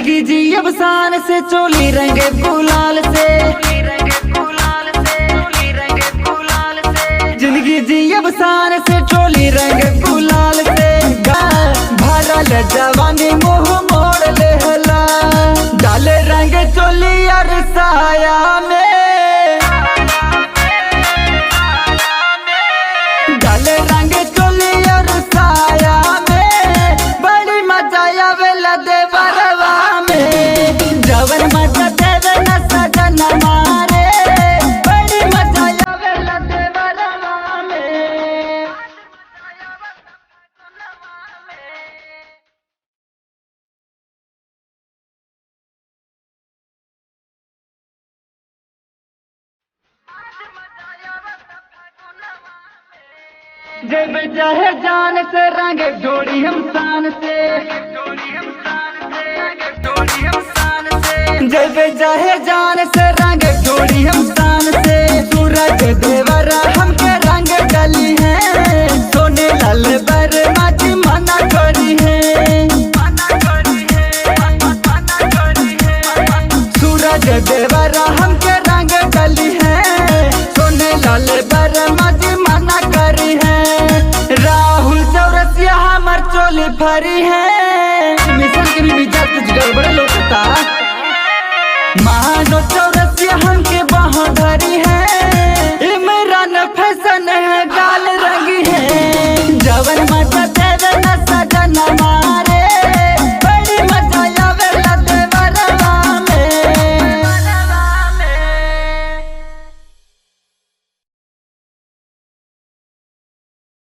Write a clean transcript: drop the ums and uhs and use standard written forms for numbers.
जिंदगी जी अब शान से, चोली रंगे गुलाल से, जिंदगी जी अब शान से, चोली रंगे गुलाल से। भरल जवानी मुँह मोड़ लेहला, डाले रंग चोली और साया में, डाले रंग चोली और साया में, बड़ी मजा आवेला देवरवा में, जवन मजा देवे न सजन मारे, बड़ी मजा आवेला देवरवा में। जब चाहे जान से रंग डोरी हम शान से, जब चाहे जान से रंग डोरी हम शान से। सूरज देवरा हमके रंग डली है, सोने लाल बर माची मना करी है, सूरज देवरा हमके रंग डली है, सोने लाल बर माची मना करी है। राहुल चौरसिया हमार चोली भरी है, मिशन के भी जा कुछ गड़बड़ लोकता। मानो चौरसिया हमके बाहों धरी है,